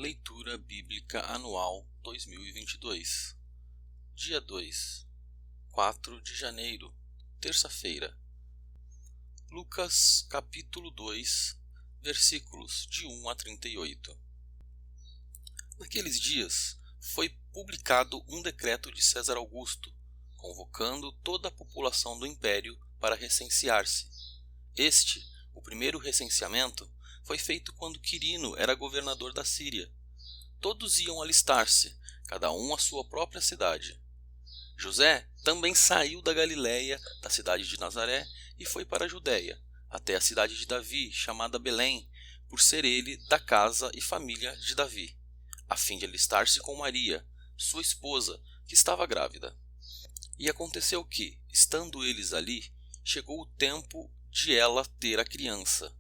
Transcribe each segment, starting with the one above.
Leitura Bíblica Anual 2022. Dia 2, 4 de janeiro, terça-feira. Lucas capítulo 2, versículos de 1 a 38. Naqueles dias foi publicado um decreto de César Augusto, convocando toda a população do império para recensear-se. O primeiro recenseamento, foi feito quando Quirino era governador da Síria. Todos iam alistar-se, cada um à sua própria cidade. José também saiu da Galiléia, da cidade de Nazaré, e foi para a Judéia, até a cidade de Davi, chamada Belém, por ser ele da casa e família de Davi, a fim de alistar-se com Maria, sua esposa, que estava grávida. E aconteceu que, estando eles ali, chegou o tempo de ela ter a criança.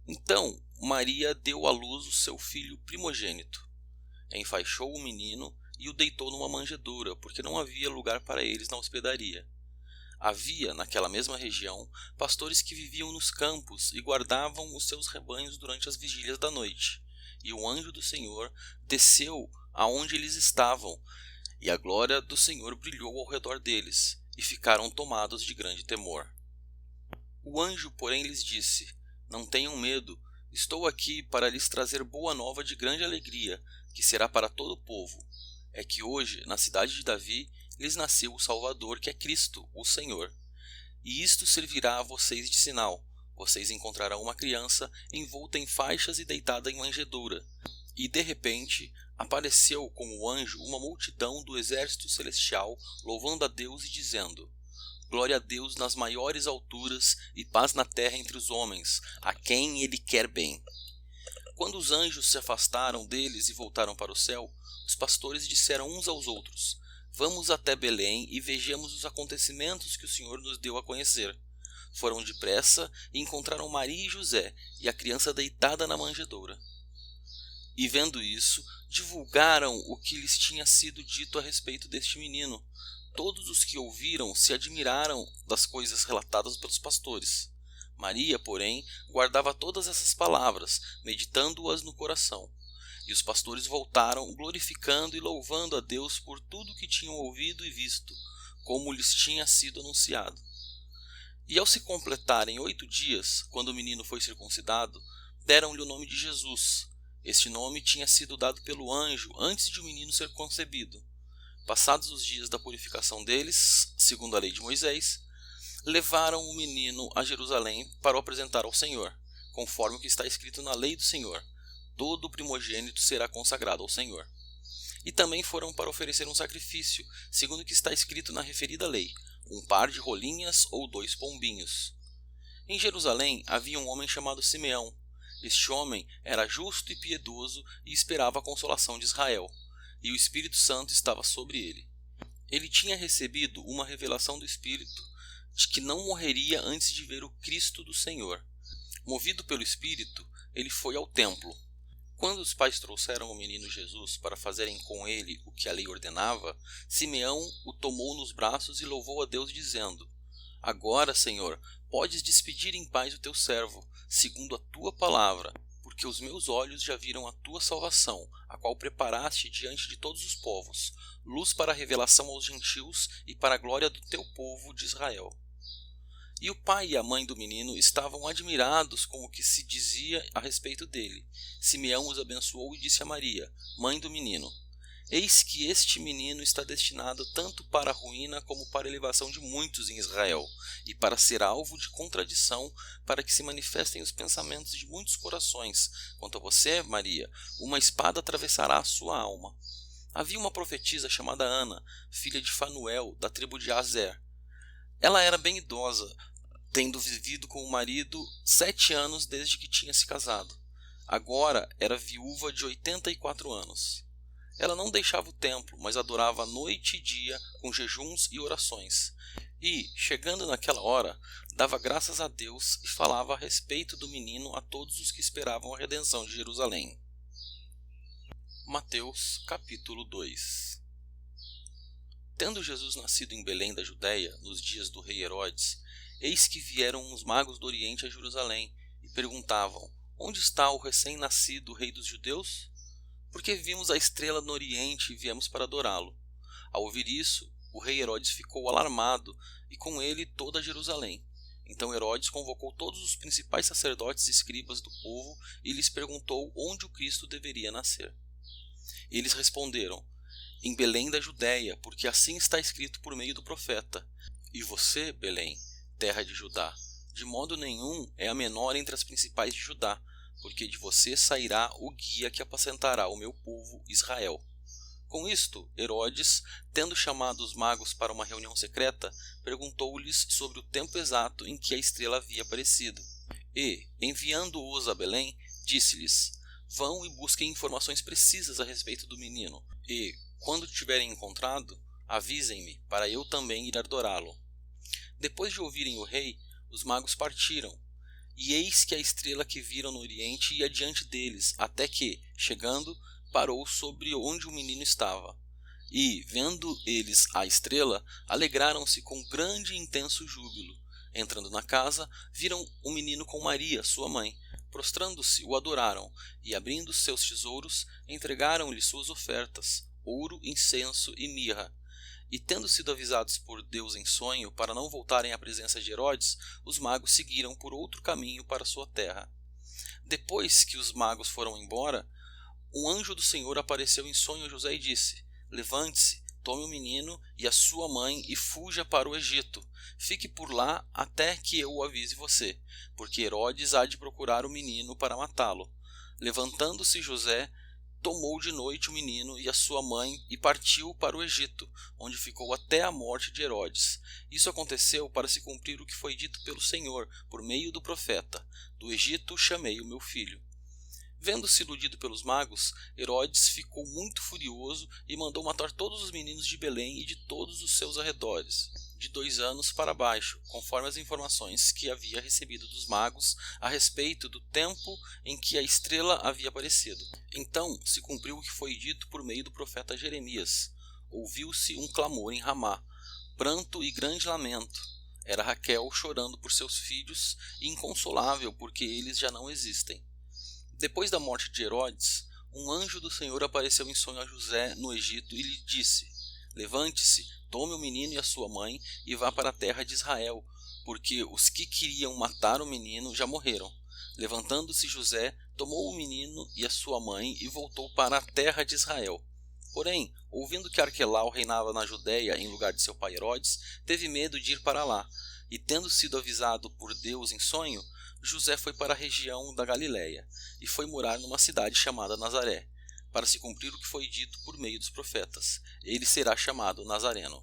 Então Maria deu à luz o seu filho primogênito. Enfaixou o menino e o deitou numa manjedoura, porque não havia lugar para eles na hospedaria. Havia, naquela mesma região, pastores que viviam nos campos e guardavam os seus rebanhos durante as vigílias da noite. E o anjo do Senhor desceu aonde eles estavam, e a glória do Senhor brilhou ao redor deles, e ficaram tomados de grande temor. O anjo, porém, lhes disse: Não tenham medo, estou aqui para lhes trazer boa nova de grande alegria, que será para todo o povo. É que hoje, na cidade de Davi, lhes nasceu o Salvador, que é Cristo, o Senhor. E isto servirá a vocês de sinal: vocês encontrarão uma criança envolta em faixas e deitada em manjedoura. E de repente apareceu como anjo uma multidão do exército celestial, louvando a Deus e dizendo: Glória a Deus nas maiores alturas e paz na terra entre os homens, a quem Ele quer bem. Quando os anjos se afastaram deles e voltaram para o céu, os pastores disseram uns aos outros: Vamos até Belém e vejamos os acontecimentos que o Senhor nos deu a conhecer. Foram depressa e encontraram Maria e José e a criança deitada na manjedoura. E vendo isso, divulgaram o que lhes tinha sido dito a respeito deste menino. Todos os que ouviram se admiraram das coisas relatadas pelos pastores. Maria, porém, guardava todas essas palavras, meditando-as no coração. E os pastores voltaram, glorificando e louvando a Deus por tudo que tinham ouvido e visto, como lhes tinha sido anunciado. E ao se completarem 8 dias, quando o menino foi circuncidado, deram-lhe o nome de Jesus. Este nome tinha sido dado pelo anjo antes de o menino ser concebido. Passados os dias da purificação deles, segundo a lei de Moisés, levaram o menino a Jerusalém para o apresentar ao Senhor, conforme o que está escrito na lei do Senhor: todo primogênito será consagrado ao Senhor. E também foram para oferecer um sacrifício, segundo o que está escrito na referida lei: um par de rolinhas ou 2 pombinhos. Em Jerusalém havia um homem chamado Simeão. Este homem era justo e piedoso e esperava a consolação de Israel, e o Espírito Santo estava sobre ele. Ele tinha recebido uma revelação do Espírito de que não morreria antes de ver o Cristo do Senhor. Movido pelo Espírito, ele foi ao templo. Quando os pais trouxeram o menino Jesus para fazerem com ele o que a lei ordenava, Simeão o tomou nos braços e louvou a Deus, dizendo: Agora, Senhor, podes despedir em paz o teu servo, segundo a tua palavra, porque os meus olhos já viram a tua salvação, a qual preparaste diante de todos os povos, luz para a revelação aos gentios e para a glória do teu povo de Israel. E o pai e a mãe do menino estavam admirados com o que se dizia a respeito dele. Simeão os abençoou e disse a Maria, mãe do menino: Eis que este menino está destinado tanto para a ruína como para a elevação de muitos em Israel, e para ser alvo de contradição, para que se manifestem os pensamentos de muitos corações. Quanto a você, Maria, uma espada atravessará a sua alma. Havia uma profetisa chamada Ana, filha de Fanuel, da tribo de Azer. Ela era bem idosa, tendo vivido com o marido 7 anos desde que tinha se casado. Agora era viúva de 84 anos. Ela não deixava o templo, mas adorava noite e dia com jejuns e orações. E, chegando naquela hora, dava graças a Deus e falava a respeito do menino a todos os que esperavam a redenção de Jerusalém. Mateus capítulo 2. Tendo Jesus nascido em Belém da Judéia, nos dias do rei Herodes, eis que vieram uns magos do Oriente a Jerusalém e perguntavam: Onde está o recém-nascido rei dos judeus? porque vimos a estrela no oriente e viemos para adorá-lo. Ao ouvir isso, o rei Herodes ficou alarmado e com ele toda Jerusalém. Então Herodes convocou todos os principais sacerdotes e escribas do povo e lhes perguntou onde o Cristo deveria nascer. Eles responderam: em Belém da Judéia, porque assim está escrito por meio do profeta. E você, Belém, terra de Judá, de modo nenhum é a menor entre as principais de Judá, porque de você sairá o guia que apacentará o meu povo Israel. Com isto, Herodes, tendo chamado os magos para uma reunião secreta, perguntou-lhes sobre o tempo exato em que a estrela havia aparecido. E, enviando-os a Belém, disse-lhes: vão e busquem informações precisas a respeito do menino, e, quando o tiverem encontrado, avisem-me, para eu também ir adorá-lo. Depois de ouvirem o rei, os magos partiram, e eis que a estrela que viram no oriente ia diante deles, até que, chegando, parou sobre onde o menino estava. E, vendo eles a estrela, alegraram-se com grande e intenso júbilo. Entrando na casa, viram o menino com Maria, sua mãe. Prostrando-se, o adoraram, e abrindo seus tesouros, entregaram-lhe suas ofertas, ouro, incenso e mirra. E tendo sido avisados por Deus em sonho para não voltarem à presença de Herodes, os magos seguiram por outro caminho para sua terra. Depois que os magos foram embora, um anjo do Senhor apareceu em sonho a José e disse: levante-se, tome o menino e a sua mãe e fuja para o Egito. Fique por lá até que eu o avise você, porque Herodes há de procurar o menino para matá-lo. Levantando-se José, tomou de noite o menino e a sua mãe e partiu para o Egito, onde ficou até a morte de Herodes. Isso aconteceu para se cumprir o que foi dito pelo Senhor, por meio do profeta: do Egito chamei o meu filho. Vendo-se iludido pelos magos, Herodes ficou muito furioso e mandou matar todos os meninos de Belém e de todos os seus arredores, de 2 anos para baixo, conforme as informações que havia recebido dos magos a respeito do tempo em que a estrela havia aparecido. Então se cumpriu o que foi dito por meio do profeta Jeremias. Ouviu-se um clamor em Ramá, pranto e grande lamento. Era Raquel chorando por seus filhos e inconsolável porque eles já não existem. Depois da morte de Herodes, um anjo do Senhor apareceu em sonho a José no Egito e lhe disse: levante-se, tome o menino e a sua mãe e vá para a terra de Israel, porque os que queriam matar o menino já morreram. Levantando-se José, tomou o menino e a sua mãe e voltou para a terra de Israel. Porém, ouvindo que Arquelau reinava na Judéia em lugar de seu pai Herodes, teve medo de ir para lá, e tendo sido avisado por Deus em sonho, José foi para a região da Galiléia e foi morar numa cidade chamada Nazaré, para se cumprir o que foi dito por meio dos profetas: ele será chamado Nazareno.